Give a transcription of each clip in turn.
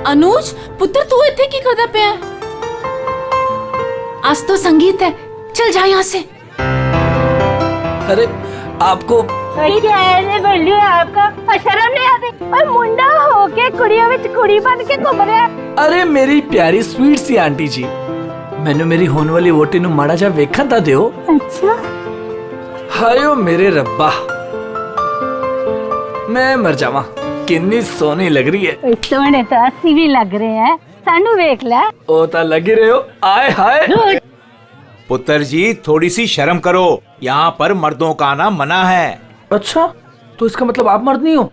अनुज पुत्र तू इतने की करदा पे है? आज तो संगीत है, चल जा यहाँ से। अरे आपको क्या है बल्लू आपका शर्म नहीं आती? और मुंडा होके कुड़ियों में कुड़ी बन के घूम रहा है। अरे मेरी प्यारी स्वीट सी आंटी जी, मैंने मेरी होने वाली वोटी नु माड़ा जा वेखा ता दियो। अच्छा हायो मेरे रब्बा, मैं मर जावा, कितनी सोनी लग रही है। सोने तो अस्सी भी लग रहे हैं, सानू वेख ले। ओ ता लगी रहे हो, आए हाय। पुत्र जी थोड़ी सी शर्म करो, यहाँ पर मर्दों का आना मना है। अच्छा, तो इसका मतलब आप मर्द नहीं हो?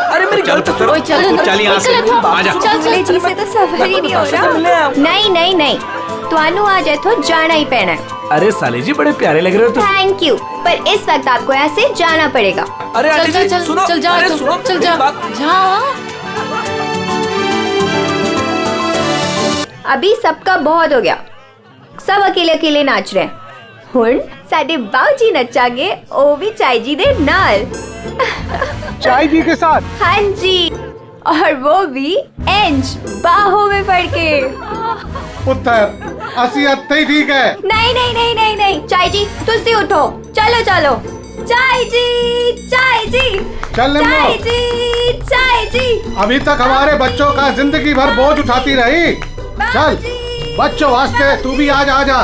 अरे मेरी गलती सुनो। चल यहाँ से, आजा। जी से तो सफर ही नहीं हो रहा। नहीं नहीं नहीं, तुहानू आज इथों जाना ही पैना है। अरे साले जी बड़े प्यारे लग रहे हो तुम। थैंक यू, पर इस वक्त आपको यहाँ से जाना पड़ेगा। अरे आंटी जी सुनो, चल जा, अरे सुनो, चल जा, जा। अभी सबका बहुत हो गया, सब अकेले अकेले नाच रहे हैं। हुण साडे बाऊजी नचांगे, ओ भी चाय जी दे नाल। चाय जी के साथ? हाँ जी, और वो भी इंच बाहों में पड़ के। पुत्र असी अत्ते ही ठीक है। नहीं नहीं नहीं नहीं नहीं, चाय जी तुसी उठो, चलो चलो। चाय जी, चाय जी, चल चाय जी, चाय जी। अभी तक हमारे बच्चों का जिंदगी भर बोझ उठाती रही। चल बच्चों वास्ते तू भी आज आजा।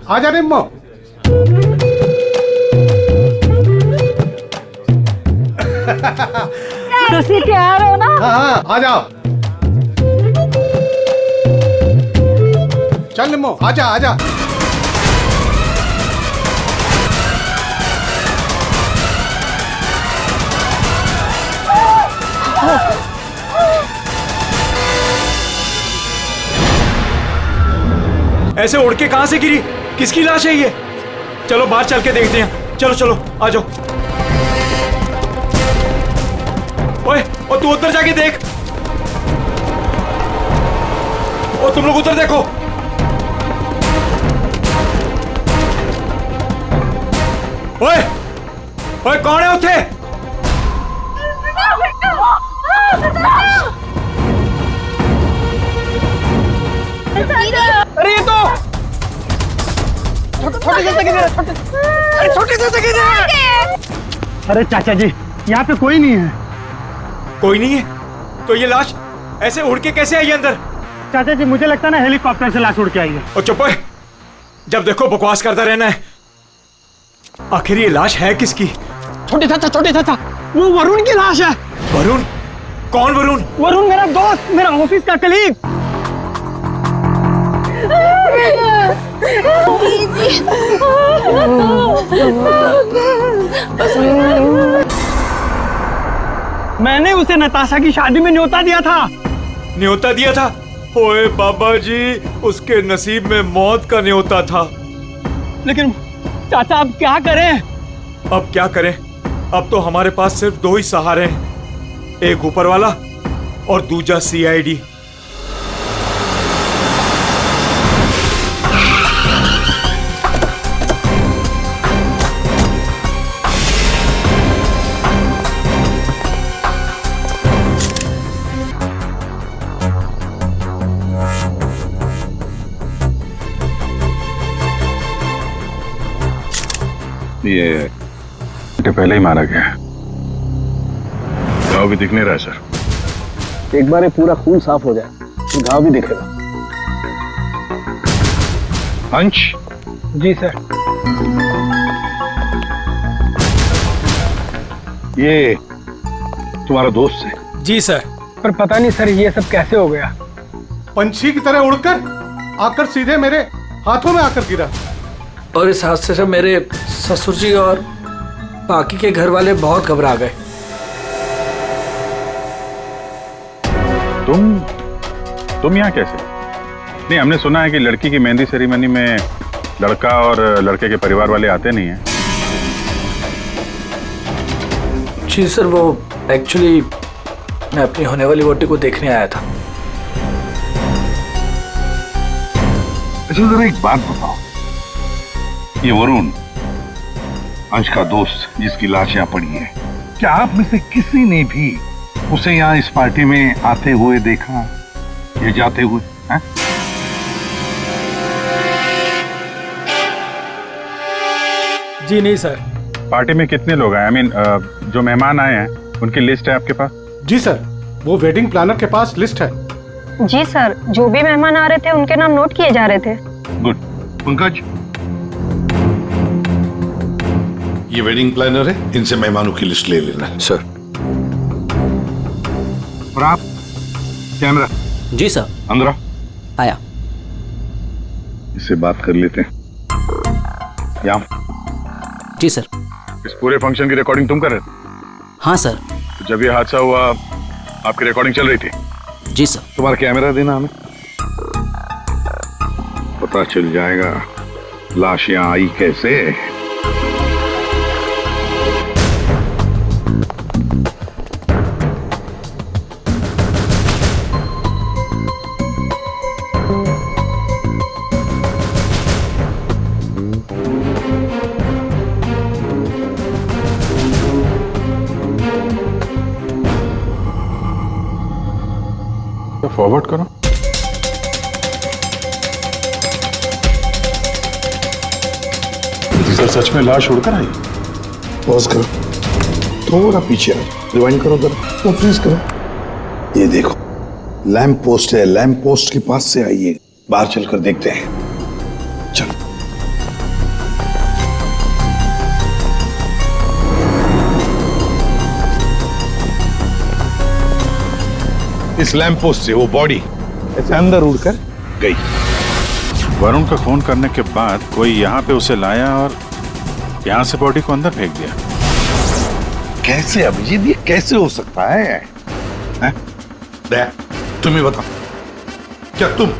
आजा निम्मो। तुसी तैयार हो ना? हाँ हाँ आ जाओ। चल निम्मो आजा आजा। ऐसे उड़ के कहाँ से गिरी? किसकी लाश है ये? चलो बाहर चल के देखते हैं। चलो चलो आ जाओ। ओए, और तू उधर जाके देख। और तुम लोग उधर देखो। ओए, ओए कौन है उठे? अरे ये तो छोटे से अरे चाचा जी यहाँ पे कोई नहीं है। कोई नहीं है? तो ये लाश ऐसे उड़ के कैसे आई अंदर? चाचा जी मुझे लगता है ना हेलीकॉप्टर से लाश उड़ के आई है। और चुप है, जब देखो बकवास करता रहना है। आखिर ये लाश है किसकी? छोटे चाचा वो वरुण की लाश है। वरुण? कौन वरुण? वरुण मेरा दोस्त, मेरा ऑफिस का कलीग। मैंने उसे नताशा की शादी में न्योता दिया था। न्योता दिया था? ओए बाबा जी, उसके नसीब में मौत का न्योता था। लेकिन चाचा अब क्या करें? अब क्या करें? अब तो हमारे पास सिर्फ दो ही सहारे हैं, एक ऊपर वाला और दूसरा सीआईडी। ये पहले ही मारा गया है, घाव भी दिख नहीं रहा है सर। एक बार ये पूरा खून साफ हो जाए तो घाव भी दिखेगा। अंश? जी सर। ये तुम्हारा दोस्त है? जी सर। पर पता नहीं सर ये सब कैसे हो गया। पंछी की तरह उड़कर आकर सीधे मेरे हाथों में आकर गिरा। और इस हादसे से मेरे ससुर जी और बाकी के घर वाले बहुत घबरा गए। तुम यहाँ कैसे? नहीं, हमने सुना है कि लड़की की मेहंदी सेरेमनी में लड़का और लड़के के परिवार वाले आते नहीं हैं। जी सर, वो एक्चुअली मैं अपनी होने वाली वोटी को देखने आया था। अच्छा जरा एक बात बताओ, ये वरुण अंश का दोस्त जिसकी लाश यहाँ पड़ी है, क्या आप में से किसी ने भी उसे यहाँ इस पार्टी में आते हुए देखा या जाते हुए? है? जी नहीं सर। पार्टी में कितने लोग आए? जो मेहमान आए हैं उनकी लिस्ट है आपके पास? जी सर, वो वेडिंग प्लानर के पास लिस्ट है। जी सर, जो भी मेहमान आ रहे थे उनके नाम नोट किए जा रहे थे। गुड। पंकज, ये वेडिंग प्लानर है, इनसे मेहमानों की लिस्ट ले लेना। सर। और आप कैमरा? जी सर। अंदर आया। इससे बात कर लेते हैं। यहाँ जी सर। इस पूरे फंक्शन की रिकॉर्डिंग तुम कर रहे थे? हाँ सर। जब ये हादसा हुआ आपकी रिकॉर्डिंग चल रही थी? जी सर। तुम्हारा कैमरा देना हमें, पता चल जाएगा लाश यहाँ आई कैसे। फॉरवर्ड करो। सर सच में लाश उड़कर आई? पॉज करो, थोड़ा पीछे आओ, रिवाइंड करो जरा, तो फ्रीज करो। ये देखो लैंप पोस्ट है, लैंप पोस्ट के पास से आई है। बाहर चलकर देखते हैं, चलो। इस लैंप पोस्ट से वो बॉडी ऐसे अंदर उड़कर गई। वरुण का फोन करने के बाद कोई यहाँ पे उसे लाया और यहाँ से बॉडी को अंदर फेंक दिया। कैसे अभिजीत, ये कैसे हो सकता है? तुम्हें बताओ, क्या तुम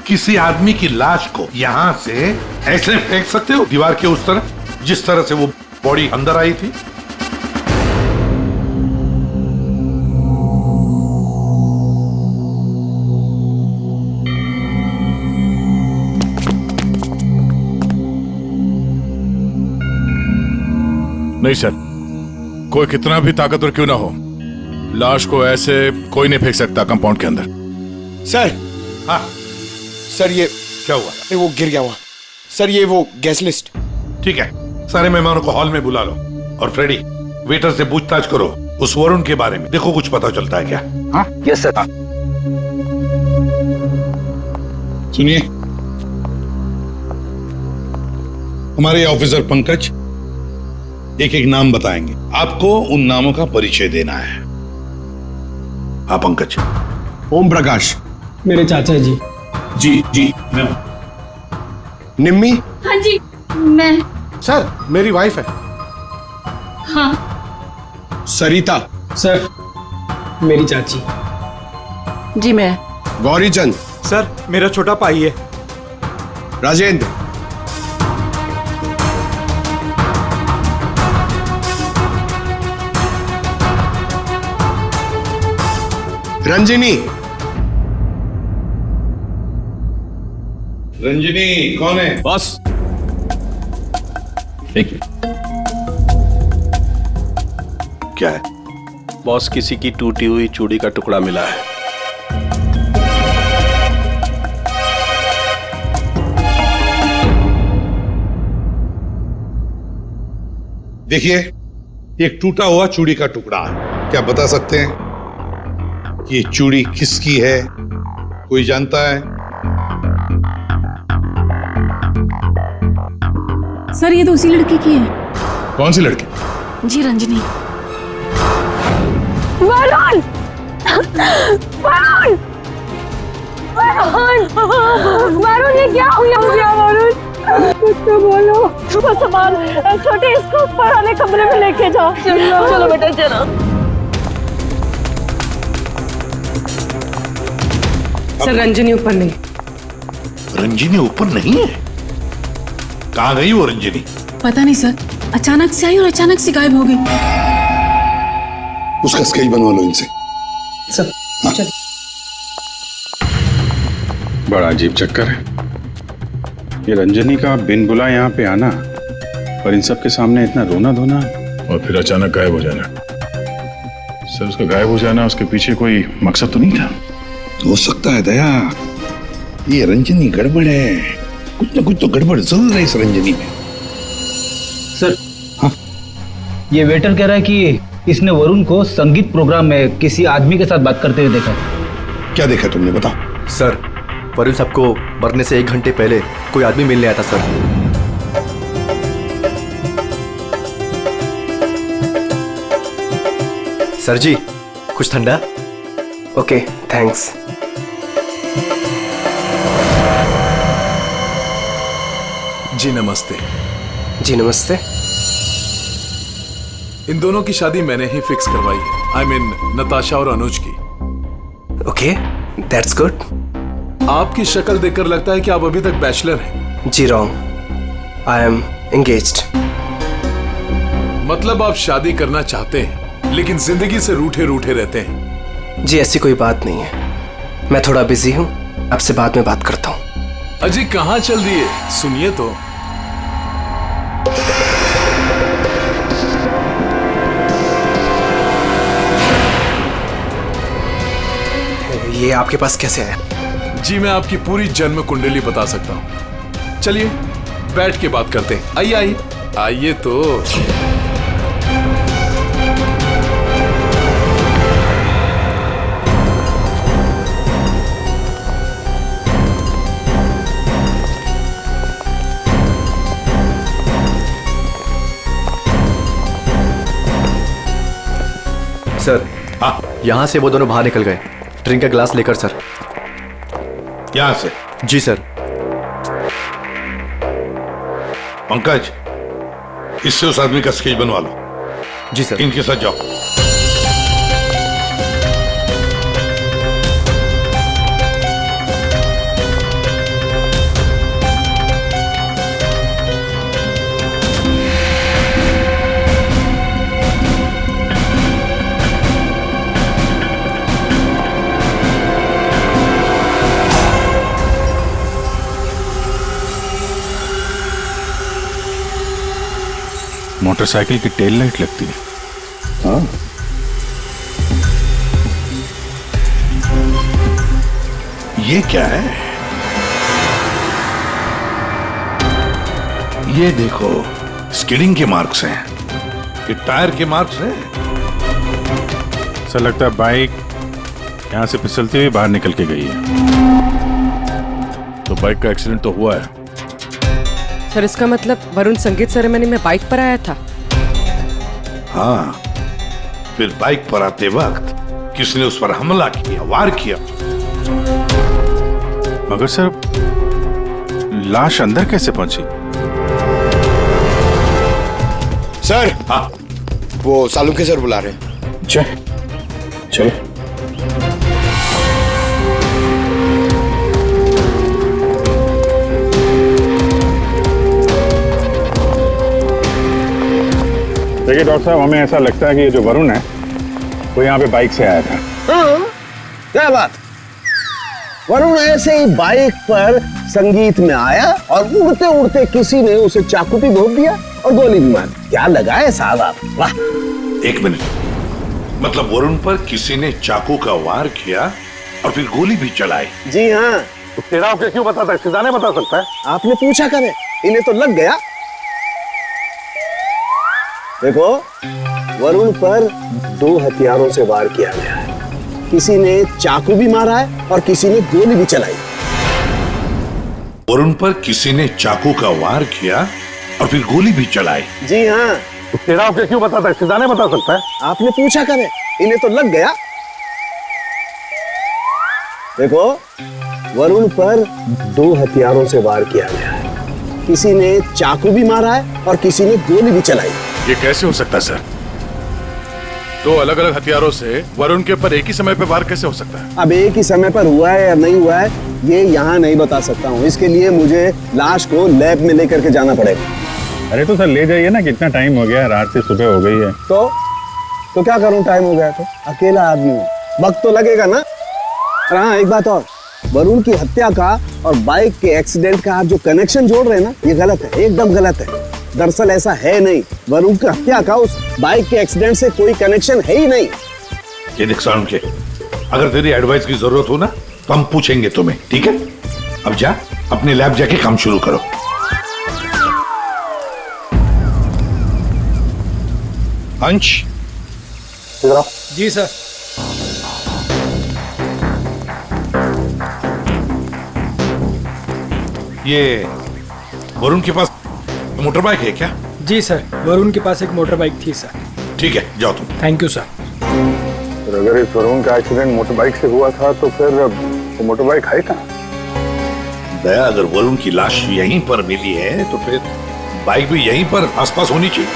किसी आदमी की लाश को यहां से ऐसे फेंक सकते हो दीवार के उस तरफ जिस तरह से वो बॉडी अंदर आई थी? नहीं सर, कोई कितना भी ताकतवर क्यों ना हो, लाश को ऐसे कोई नहीं फेंक सकता कंपाउंड के अंदर। सर। हाँ सर, ये क्या हुआ? वो गिर गया हुआ सर, ये वो गैस लिस्ट। ठीक है, सारे मेहमानों को हॉल में बुला लो और फ्रेडी वेटर से पूछताछ करो उस वरुण के बारे में, देखो कुछ पता चलता है क्या। हाँ यस सर। सुनिए, हमारे ऑफिसर पंकज एक एक नाम बताएंगे, आपको उन नामों का परिचय देना है। हाँ पंकज। ओम प्रकाश। मेरे चाचा जी। जी जी। निम्मी। हाँ जी, मैं। सर, मेरी वाइफ है। हाँ। सरिता। सर, मेरी चाची। जी मैं। गौरीचंद। सर, मेरा छोटा भाई है। राजेंद्र। रंजिनी। रंजिनी कौन है? बस एक मिनट। क्या है? बॉस, किसी की टूटी हुई चूड़ी का टुकड़ा मिला है। देखिए, एक टूटा हुआ चूड़ी का टुकड़ा है। क्या बता सकते हैं कि ये चूड़ी किसकी है? कोई जानता है? सर, ये तो उसी लड़की की है। कौन सी लड़की? जी, रंजनी। वरुण! वरुण! वरुण! वरुण, ये क्या हो गया वरुण? कुछ तो बोलो। वो सामान छोटे, इसको ऊपर वाले कमरे में लेके जाओ। चलो बेटा, चलो। सर, रंजनी ऊपर नहीं। रंजिनी ऊपर नहीं है? कहाँ गई वो रंजिनी? पता नहीं सर, अचानक से आई और अचानक से गायब हो गई। उसका स्केच बनवा लो इनसे। सर, चल। बड़ा अजीब चक्कर है ये रंजनी का बिन बुला यहाँ पे आना। और इन सब के सामने इतना रोना धोना और फिर अचानक गायब हो जाना। सर उसका गायब हो जाना, उसके पीछे कोई मकसद तो नहीं था? हो सकता है दया, ये रंजनी गड़बड़ है, कुछ ना कुछ तो गड़बड़ जरूर है इस रंजनी में। सर हाँ, ये वेटर कह रहा है कि इसने वरुण को संगीत प्रोग्राम में किसी आदमी के साथ बात करते हुए देखा। क्या देखा तुमने, बताओ। सर वरुण साहब को मरने से 1 घंटे पहले कोई आदमी मिलने आया था सर। सर जी कुछ ठंडा? Okay thanks. जी नमस्ते। जी नमस्ते। इन दोनों की शादी मैंने ही फिक्स करवाई है, आई मीन नताशा और अनुज की। Okay that's good. आपकी शक्ल देखकर लगता है कि आप अभी तक बैचलर हैं। जी रॉन्ग, आई एम एंगेज्ड। मतलब आप शादी करना चाहते हैं लेकिन जिंदगी से रूठे रूठे रहते हैं। जी ऐसी कोई बात नहीं है, मैं थोड़ा बिजी हूँ, आपसे बाद में बात करता हूँ। अजी कहाँ चल रही है, सुनिए तो। ये आपके पास कैसे आया? जी मैं आपकी पूरी जन्म कुंडली बता सकता हूँ। चलिए बैठ के बात करते हैं। आइए आइए आइए तो। सर यहाँ से वो दोनों बाहर निकल गए, ड्रिंक का ग्लास लेकर सर। यहां से? जी सर। पंकज, इससे उस आदमी का स्केच बनवा लो। जी सर। इनके साथ जाओ। मोटरसाइकिल की टेल लाइट लगती है। हाँ। ये क्या है? ये देखो, स्किडिंग के मार्क्स हैं, ये टायर के मार्क्स हैं। सर लगता है बाइक यहां से फिसलती हुई बाहर निकल के गई है। तो बाइक का एक्सीडेंट तो हुआ है। सर इसका मतलब वरुण संगीत सेरेमनी में बाइक पर आया था? हाँ, फिर बाइक पर आते वक्त किसने उस पर हमला किया, वार किया। मगर सर लाश अंदर कैसे पहुंची? सर हाँ, वो सालुंखे सर बुला रहे हैं। चलो। देखिए डॉक्टर साहब, हमें ऐसा लगता है कि ये जो वरुण है वो यहाँ पे बाइक से आया था। हाँ, क्या बात? वरुण ऐसे ही बाइक पर संगीत में आया और उड़ते उड़ते किसी ने उसे चाकू भी घोंप दिया और गोली भी मार दी। क्या लगाए साहब आप, वाह। 1 मिनट, मतलब वरुण पर किसी ने चाकू का वार किया और फिर गोली भी चलाई? जी हाँ। तो तेरा आपके क्यों बताता है? सिदाने बता सकता है। आपने पूछा करे, इन्हें तो लग गया। देखो, वरुण पर 2 हथियारों से वार किया गया है। किसी ने चाकू भी मारा है और किसी ने गोली भी चलाई। वरुण पर किसी ने चाकू का वार किया और फिर गोली भी चलाई? जी हाँ। तो तेरा आपके क्यों बताता है? सिदाने बता सकता है। आपने पूछा करे, इन्हें तो लग गया। देखो, वरुण पर 2 हथियारों से वार किया गया है। किसी ने चाकू भी मारा है और किसी ने गोली भी चलाई। ये कैसे हो सकता है सर? 2 अलग-अलग हथियारों से वरुण के ऊपर एक ही समय पे वार कैसे हो सकता है? अब एक ही समय पर हुआ है या नहीं हुआ है ये यहाँ नहीं बता सकता हूँ। इसके लिए मुझे लाश को लैब में लेकर के जाना पड़ेगा। अरे तो सर ले जाइए ना, कितना टाइम हो गया, रात से सुबह हो गई है। तो क्या करूँ, टाइम हो गया तो? अकेला आदमी हूँ, वक्त तो लगेगा ना। और हाँ, एक बात और, वरुण की हत्या का और बाइक के एक्सीडेंट का आप जो कनेक्शन जोड़ रहे हैं ना, ये गलत है, एकदम गलत है। दरअसल ऐसा है नहीं, वरुण की हत्या का उस बाइक के एक्सीडेंट से कोई कनेक्शन है ही नहीं। ये देख सारुण के, अगर तेरी एडवाइस की जरूरत हो ना तो हम पूछेंगे तुम्हें, ठीक है? अब जा अपने लैब जाके काम शुरू करो। अंश, जी सर। ये वरुण के पास मोटर बाइक है क्या? जी सर, वरुण के पास एक मोटर बाइक थी सर। ठीक है, जाओ तुम। Thank you sir. अगर इस वरुण का एक्सीडेंट मोटर बाइक से हुआ था तो फिर वो मोटर बाइक है कहाँ? दया, अगर वरुण की लाश यहीं पर मिली है तो फिर बाइक भी यहीं पर आसपास होनी चाहिए।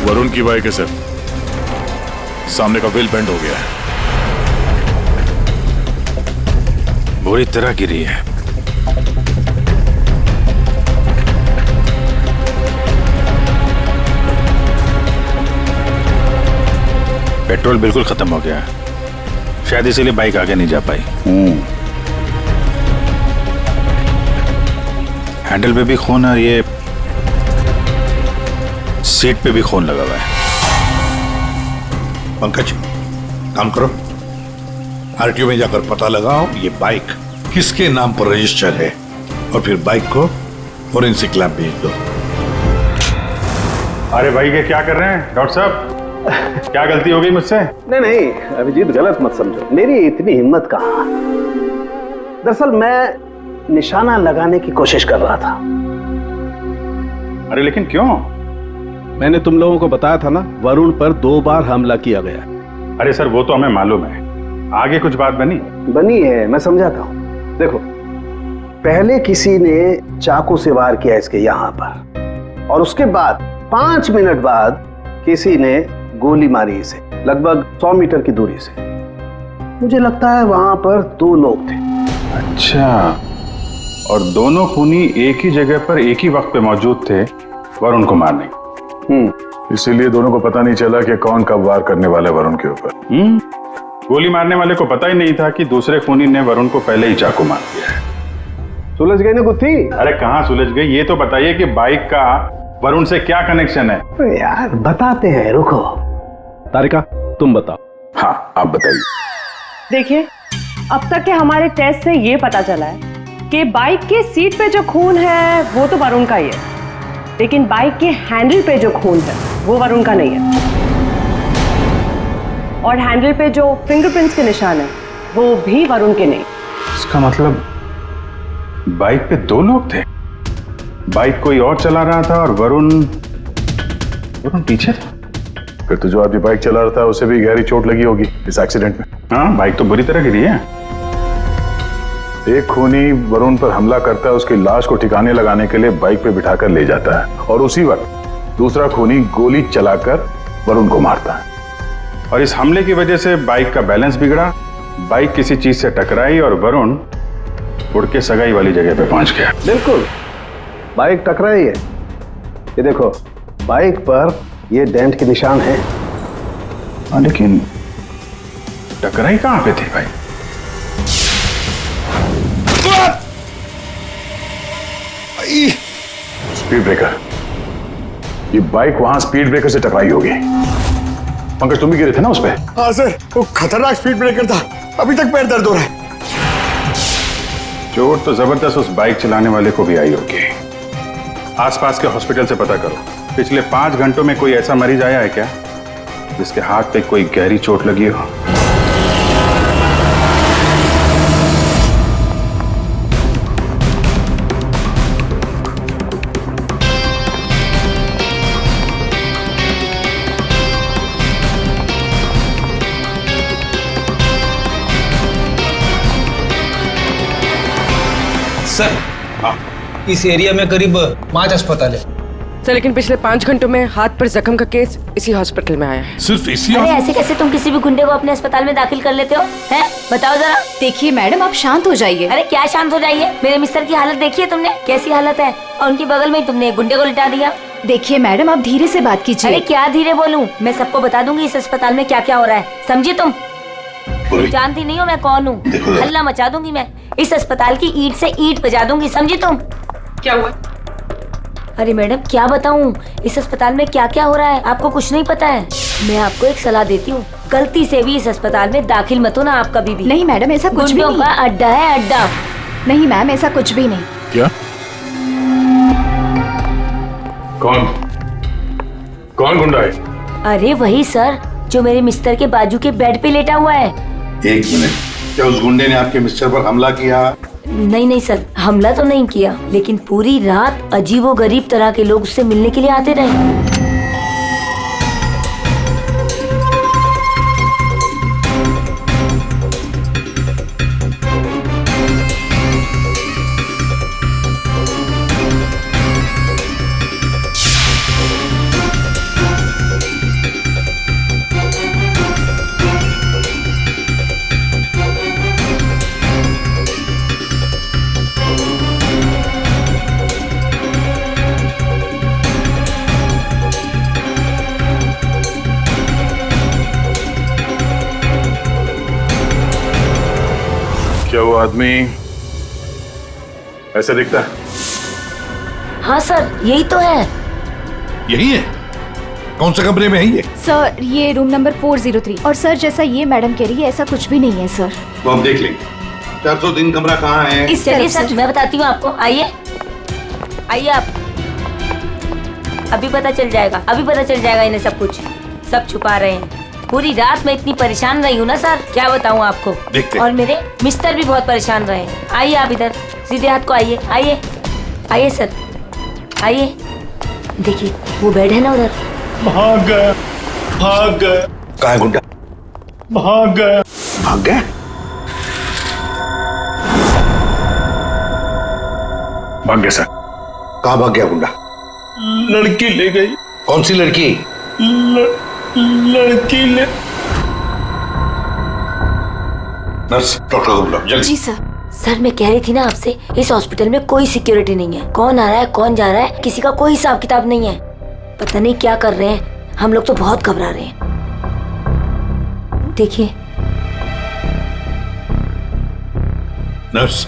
वरुण की बाइक है सर, सामने का व्हील बेंड हो गया है, बुरी तरह गिरी है। पेट्रोल बिल्कुल खत्म हो गया है, शायद इसीलिए बाइक आगे नहीं जा पाई। हैंडल पे भी खून और ये सीट पे भी खून लगा हुआ है। पंकज, काम करो, आरटीओ में जाकर पता लगाओ ये बाइक किसके नाम पर रजिस्टर है और फिर बाइक को फोरेंसिक लैब भेज दो। अरे भाई ये क्या कर रहे हैं डॉक्टर साहब? क्या गलती हो गई मुझसे? नहीं नहीं अभिजीत, गलत मत समझो, मेरी इतनी हिम्मत कहाँ। दरअसल मैं निशाना लगाने की कोशिश कर रहा था। अरे लेकिन क्यों? मैंने तुम लोगों को बताया था ना, वरुण पर 2 बार हमला किया गया। अरे सर वो तो हमें मालूम है, आगे कुछ बात बनी है, मैं समझाता हूँ। देखो, पहले किसी ने चाकू से वार किया इसके यहाँ पर, और उसके बाद 5 मिनट बाद किसी ने गोली मारी इसे लगभग 100 मीटर की दूरी से। मुझे लगता है वहां पर 2 लोग थे। अच्छा, और दोनों खूनी एक ही जगह पर एक ही वक्त पे मौजूद थे वरुण को मारने। इसीलिए दोनों को पता नहीं चला कि कौन कब वार करने वाला वरुण के ऊपर। गोली मारने वाले को पता ही नहीं था कि दूसरे खूनी ने वरुण को पहले ही चाकू मार दिया है। सुलझ गई ना गुत्थी? अरे कहाँ सुलझ गई, ये तो बताइए कि बाइक का वरुण से क्या कनेक्शन है? यार बताते हैं, रुको। तारिका तुम बताओ। हाँ आप बताइए। देखिए, अब तक के हमारे टेस्ट से ये पता चला है कि बाइक के सीट पे जो खून है वो तो वरुण का ही है, लेकिन बाइक के हैंडल पे जो खून है वो वरुण का नहीं है, और हैंडल पे जो फिंगरप्रिंट्स के निशान है वो भी वरुण के नहीं। इसका मतलब बाइक पे 2 लोग थे, बाइक कोई और चला रहा था और वरुण पीछे था। फिर तो जो आदमी बाइक चला रहा था उसे भी गहरी चोट लगी होगी इस एक्सीडेंट में। हाँ, बाइक तो बुरी तरह गिरी है। एक खूनी वरुण पर हमला करता है, उसकी लाश को ठिकाने लगाने के लिए बाइक पे बिठाकर ले जाता है, और उसी वक्त दूसरा खूनी गोली चलाकर वरुण को मारता है। और इस हमले की वजह से बाइक का बैलेंस बिगड़ा, बाइक किसी चीज से टकराई और वरुण उड़ के सगाई वाली जगह पे पहुंच गया। बिल्कुल, बाइक टकराई है। ये देखो, बाइक पर ये डेंट के निशान है। लेकिन टकराई कहां पे थी भाई? Speed breaker. ये बाइक वहां स्पीड ब्रेकर से टकराई होगी। पंकज तुम भी गिरे थे ना उस पे? हाँ सर, वो खतरनाक स्पीड ब्रेकर था, अभी तक पैर दर्द हो रहा है। चोट तो जबरदस्त उस बाइक चलाने वाले को भी आई होगी। आसपास के हॉस्पिटल से पता करो, पिछले 5 घंटों में कोई ऐसा मरीज आया है क्या जिसके हाथ पे कोई गहरी चोट लगी हो? सर इस एरिया में करीब 5 अस्पताल है सर, लेकिन पिछले 5 घंटों में हाथ पर जख्म का केस इसी हॉस्पिटल में आया है। सिर्फ इसी अरे ऐसे कैसे तुम किसी भी गुंडे को अपने अस्पताल में दाखिल कर लेते हो? हैं? बताओ जरा। देखिए मैडम, आप शांत हो जाइए। अरे क्या शांत हो जाइए? मेरे मिस्टर की हालत देखिए तुमने, कैसी हालत है, और उनके बगल में ही तुमने एक गुंडे को लिटा दिया। देखिए मैडम, आप धीरे से बात कीजिए। अरे क्या धीरे बोलूं? मैं सबको बता दूंगी इस अस्पताल में क्या क्या हो रहा है, समझी तुम? जानती नहीं हो मैं कौन हूँ? हल्ला मचा दूंगी मैं, इस अस्पताल की ईंट से ईंट बजा दूंगी, समझी तुम? क्या हुआ? अरे मैडम क्या बताऊं, इस अस्पताल में क्या क्या हो रहा है आपको कुछ नहीं पता है। मैं आपको एक सलाह देती हूँ, गलती से भी इस अस्पताल में दाखिल मत हो ना आप कभी भी। नहीं मैडम, ऐसा कुछ भी नहीं। अड्डा है अड्डा। नहीं मैम, ऐसा कुछ भी नहीं। क्या? कौन गुंडा है? अरे वही सर, जो मेरे मिस्टर के बाजू के बेड पे लेटा हुआ है। 1 मिनट, क्या उस गुंडे ने आपके मिस्टर पर हमला किया? नहीं सर, हमला तो नहीं किया, लेकिन पूरी रात अजीबोगरीब तरह के लोग उससे मिलने के लिए आते रहे। क्या वो आदमी ऐसा दिखता है? हाँ सर, यही तो है। यही है? कौन सा कमरे में है ये? सर ये रूम नंबर 403। और सर जैसा ये मैडम कह रही है ऐसा कुछ भी नहीं है सर। वो हम देख लेंगे। 403 कमरा कहाँ है? इस चलिए सर, मैं बताती हूँ आपको, आइए आइए आप। अभी पता चल जाएगा, अभी पता चल जाएगा इन्हें सब कुछ। सब छुपा रहे हैं। पूरी रात मैं इतनी परेशान रही हूँ ना सर, क्या बताऊँ आपको। देखते। और मेरे मिस्टर भी बहुत परेशान रहे। आइए आप इधर, सीधे हाथ को आइए, आइए आइए सर, आइए। देखिए वो बेड है ना उधर। भाग गया, भाग गया। कहाँ है गुंडा? भाग गया। भाग गया? भाग गया सर। कहाँ भाग गया गुंडा? लड़की ले गई। कौन सी लड़की? लड़की ले। नर्स, डॉक्टर को बुलाओ जल्दी। जी सर। सर मैं कह रही थी ना आपसे, इस हॉस्पिटल में कोई सिक्योरिटी नहीं है। कौन आ रहा है कौन जा रहा है किसी का कोई हिसाब किताब नहीं है। पता नहीं क्या कर रहे हैं, हम लोग तो बहुत घबरा रहे हैं। देखिए। नर्स,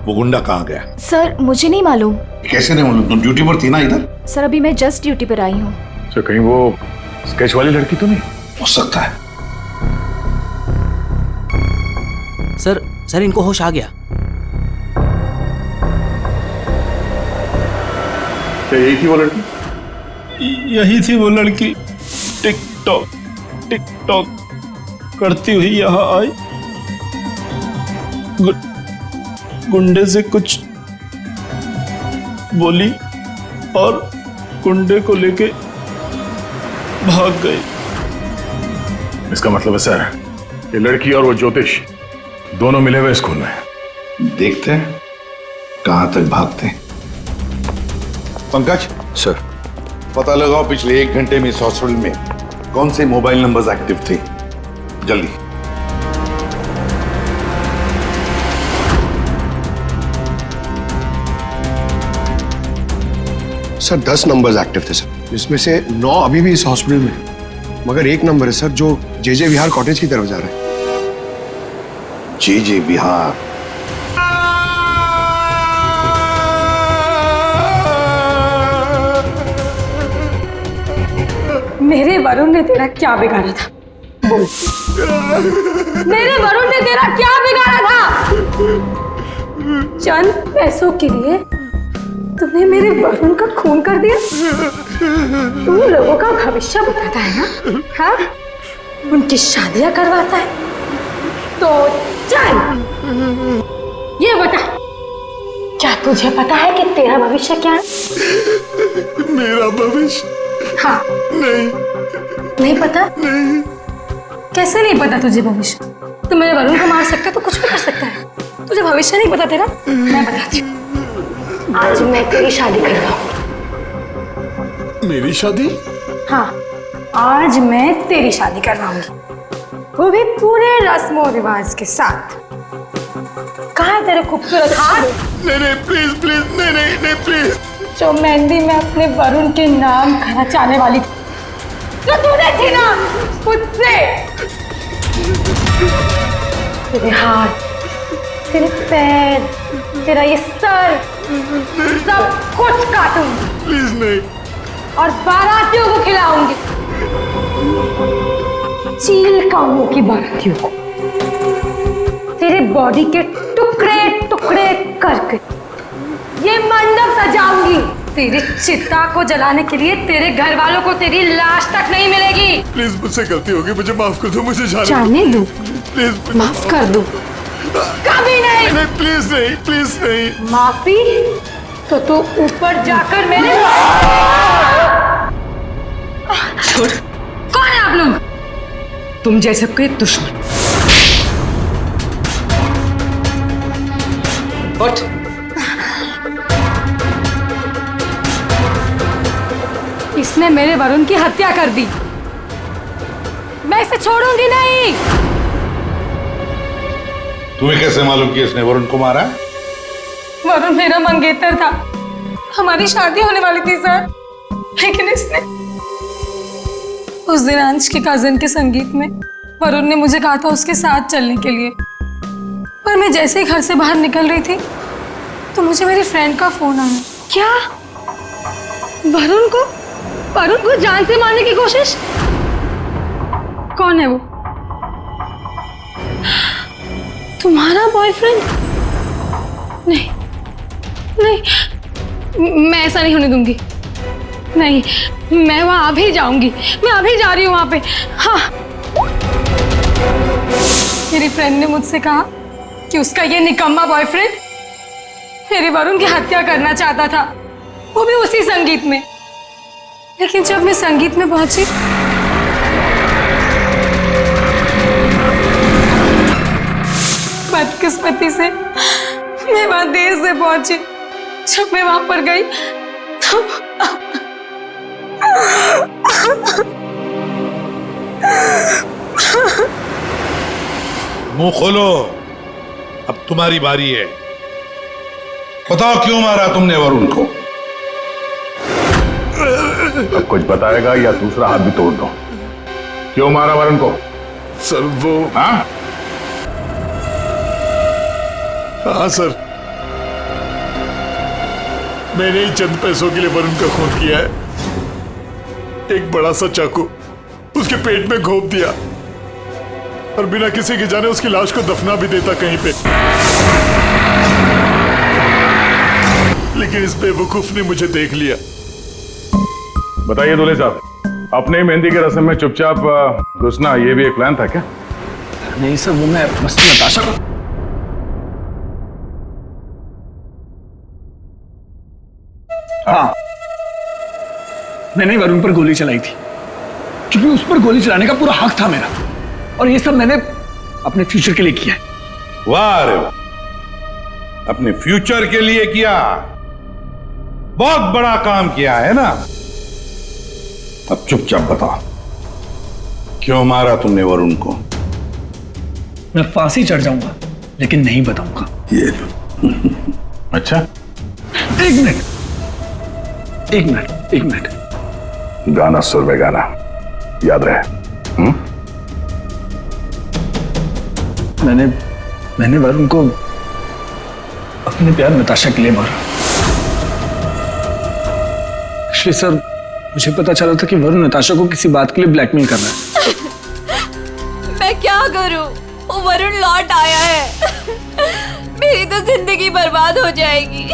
वो गुंडा कहाँ गया? सर मुझे नहीं मालूम। कैसे नहीं मालूम? तुम ड्यूटी पर थी ना इधर? सर अभी मैं जस्ट ड्यूटी पर आई हूँ। सर कहीं वो स्केच वाली लड़की तो नहीं? हो सकता है। सर इनको होश आ गया। क्या यही थी वो लड़की? यही थी वो लड़की। टिकटॉक टिकटॉक करती हुई यहाँ आई। गुंडे से कुछ बोली और गुंडे को लेके भाग गई। इसका मतलब है सर, ये लड़की और वो ज्योतिष दोनों मिले हुए स्कूल में। देखते हैं कहां तक भागते हैं। पंकज सर, पता लगाओ पिछले 1 घंटे में इस हॉस्पिटल में कौन से मोबाइल नंबर्स एक्टिव थे। जल्दी। सर 10 नंबर्स एक्टिव थे सर, जिसमें से 9 अभी भी इस हॉस्पिटल में है। मगर एक नंबर है सर जो जे विहार कॉटेज की तरफ जा रहा है। जे विहार? मेरे वरुण ने तेरा क्या बिगाड़ा था? बोल। मेरे वरुण ने तेरा क्या बिगाड़ा था? चंद पैसों के लिए तुमने मेरे वरुण का खून कर दिया। तुम लोगों का भविष्य बताता है ना, हाँ? उनकी शादियां करवाता है। तो चल ये बता, क्या तुझे पता है कि तेरा भविष्य क्या है? मेरा भविष्य? हाँ। नहीं पता? कैसे नहीं पता तुझे भविष्य? तू मेरे वरुण को मार सकता है तो कुछ भी कर सकता है। तुझे मुझे भविष्य नहीं पता तेरा? मैं बताती हूँ। आज मैं तेरी शादी कर रहा हूँ। मेरी शादी? हाँ, आज मैं तेरी शादी करवाऊंगी, वो भी पूरे रस्मों रिवाज के साथ। कहाँ है तेरे खूबसूरत हाथ? नहीं नहीं प्लीज प्लीज, नहीं नहीं नहीं प्लीज। जो मेहंदी में अपने वरुण के नाम खर्चाने वाली थी, जो तूने थी ना मुझसे। तेरे हाथ, तेरे पैर, तेरा ये सर, सब कुछ काटूंगी। प्लीज नहीं। और बारातियों को खिलाऊंगी, चील कामों की बारातियों को। तेरे बॉडी के टुकड़े टुकड़े करके ये मंडप सजाऊंगी। तेरी चिता को जलाने के लिए तेरे घर वालों को तेरी लाश तक नहीं मिलेगी। प्लीज मुझसे गलती होगी, मुझे माफ कर दो, मुझे जाने दो। प्लीज माफ कर दो। कभी नहीं। नहीं प्लीज नहीं, प्लीज नहीं। माफी तो तू ऊपर जाकर मेरे छोड़। कौन है आप लोग? तुम जैसे कोई दुश्मन। उठ। इसने मेरे वरुण की हत्या कर दी, मैं इसे छोड़ूंगी नहीं। तुम्हें कैसे मालूम कि इसने वरुण को मारा? वरुण मेरा मंगेतर था, हमारी शादी होने वाली थी सर, लेकिन इसने उस दिन अंश के कजन के संगीत में वरुण ने मुझे कहा था उसके साथ चलने के लिए, पर मैं जैसे ही घर से बाहर निकल रही थी तो मुझे मेरी फ्रेंड का फोन आया। क्या? वरुण को जान से मारने की कोशिश? कौन है वो? तुम्हारा बॉयफ्रेंड? नहीं नहीं, मैं ऐसा नहीं होने दूंगी। नहीं, मैं वहां अभी जाऊंगी, मैं अभी जा रही हूँ वहां पे। हाँ, मेरी फ्रेंड ने मुझसे कहा कि उसका ये निकम्मा बॉयफ्रेंड मेरे वरुण की हत्या करना चाहता था, वो भी उसी संगीत में। लेकिन जब मैं संगीत में पहुंची बदकिस्मती से मैं वहां देर से पहुंची। जब मैं वहां पर गई तो मुंह खोलो, अब तुम्हारी बारी है। बताओ क्यों मारा तुमने वरुण को? अब कुछ बताएगा या दूसरा हाथ भी तोड़ दो। क्यों मारा वरुण को? सर वो। हाँ हाँ सर, मैंने ही चंद पैसों के लिए वरुण का खून किया है। एक बड़ा सा चाकू उसके पेट में घोंप दिया और बिना किसी के जाने उसकी लाश को दफना भी देता कहीं पे। लेकिन इस बेवकूफ ने मुझे देख लिया। बताइए दूल्हे साहब, अपने मेहंदी के रस्म में चुपचाप घुसना ये भी एक प्लान था क्या? नहीं सर, वो मैं बस नताशा को। हाँ, मैंने वरुण पर गोली चलाई थी क्योंकि उस पर गोली चलाने का पूरा हक था मेरा, और ये सब मैंने अपने फ्यूचर के लिए किया है। वाह रे वाह, अपने फ्यूचर के लिए किया, बहुत बड़ा काम किया है ना। अब चुपचाप बताओ क्यों मारा तुमने वरुण को? मैं फांसी चढ़ जाऊंगा लेकिन नहीं बताऊंगा। ये अच्छा, एक मिनट। गाना सुर में गाना याद रहे। मैंने वरुण को अपने प्यार नताशा के लिए मारा। एक्चुअली सर, मुझे पता चला था कि वरुण नताशा को किसी बात के लिए ब्लैकमेल कर रहा है। मैं क्या करूं? वो वरुण लौट आया है। मेरी तो जिंदगी बर्बाद हो जाएगी।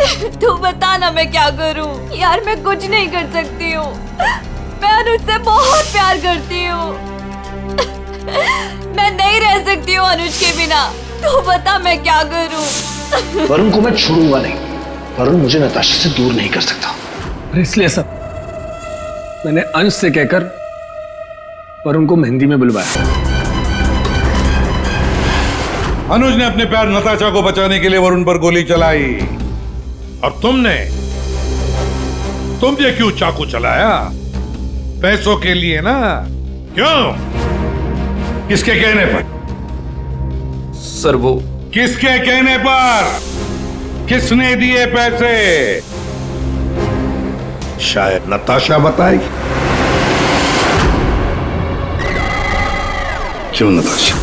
तू बता ना मैं क्या करूं? यार मैं कुछ नहीं कर सकती हूँ। मैं अनुज से बहुत प्यार करती हूँ। मैं नहीं रह सकती हूँ अनुज के बिना। तू बता मैं क्या करूं? वरुण को मैं छोड़ूंगा नहीं। वरुण मुझे नताशा से दूर नहीं कर सकता, और इसलिए सब मैंने अंश से कहकर वरुण को मेहंदी में बुलवाया। अनुज ने अपने प्यार नताशा को बचाने के लिए वरुण पर गोली चलाई और तुम ये क्यों चाकू चलाया? पैसों के लिए ना? क्यों? किसके कहने पर? सर वो किसके कहने पर? किसने दिए पैसे? शायद नताशा बताएगी। क्यों नताशा?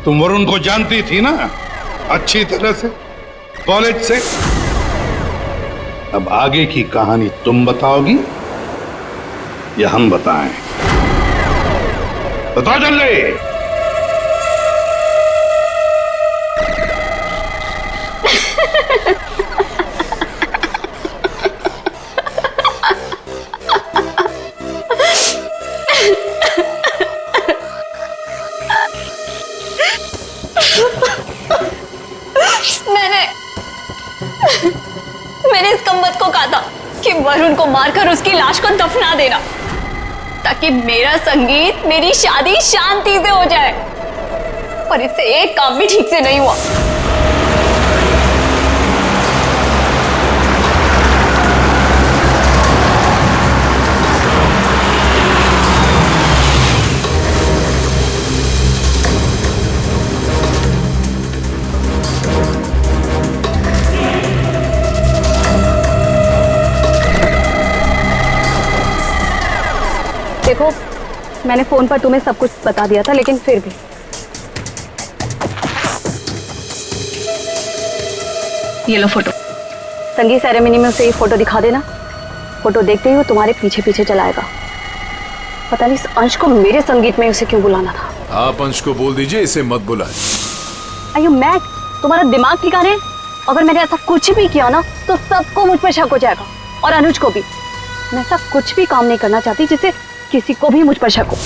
तुम वरुण को जानती थी ना अच्छी तरह से, कॉलेज से। अब आगे की कहानी तुम बताओगी या हम बताएं? बताओ जल्दी। मैंने इस कमबख्त को कहा था कि वरुण को मारकर उसकी लाश को दफना देना, ताकि मेरा संगीत, मेरी शादी शांति से हो जाए। और इससे एक काम भी ठीक से नहीं हुआ। देखो, मैंने फोन पर तुम्हें सब कुछ बता दिया था, लेकिन फिर भी ये लो फोटो। संगीत सेरेमनी में उसे ये फोटो दिखा देना। फोटो देखते ही वो तुम्हारे पीछे पीछे चलाएगा। पता नहीं इस अंश को मेरे संगीत में उसे क्यों बुलाना था। आप अंश को बोल दीजिए इसे मत बुलाए। अयो मैक, तुम्हारा दिमाग ठिकाने है? अगर मैंने ऐसा कुछ भी किया ना तो सबको मुझ पर शक हो जाएगा, और अनुज को भी। मैं ऐसा कुछ भी काम नहीं करना चाहती जिससे किसी को भी मुझ पर शक हो।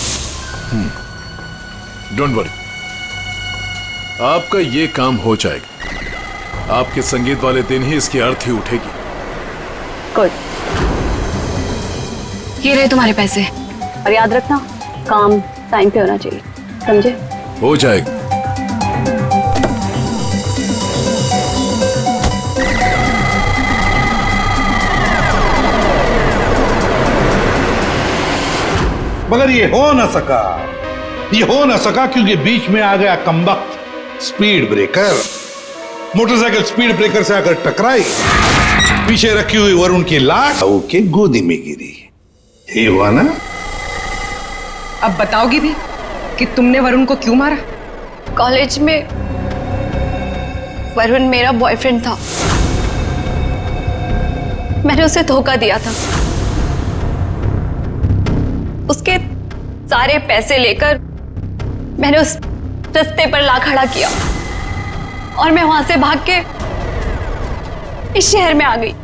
डोंट वरी, आपका ये काम हो जाएगा। आपके संगीत वाले दिन ही इसकी अर्थी उठेगी। गुड। ये रहे तुम्हारे पैसे। और याद रखना, काम टाइम पे होना चाहिए, समझे? हो जाएगा। मगर ये हो ना सका क्योंकि बीच में आ गया कमबख्त speed breaker. Motorcycle speed breaker से आकर टकराई, पीछे रखी हुई वरुण की लाश के गोदी में गिरी। ये हुआ ना? अब बताओगी भी कि तुमने वरुण को क्यों मारा? कॉलेज में वरुण मेरा बॉयफ्रेंड था। मैंने उसे धोखा दिया था। उसके सारे पैसे लेकर मैंने उस रास्ते पर ला खड़ा किया और मैं वहां से भाग के इस शहर में आ गई।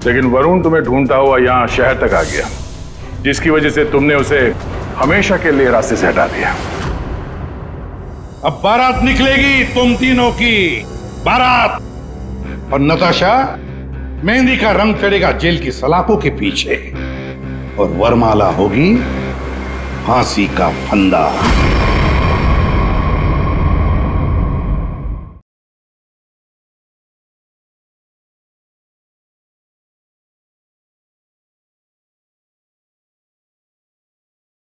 लेकिन वरुण तुम्हें ढूंढता हुआ यहाँ शहर तक आ गया, जिसकी वजह से तुमने उसे हमेशा के लिए रास्ते से हटा दिया। अब बारात निकलेगी तुम तीनों की, बारात। और नताशा, मेहंदी का रंग चढ़ेगा जेल की सलाखों के पीछे, और वरमाला होगी फांसी का फंदा।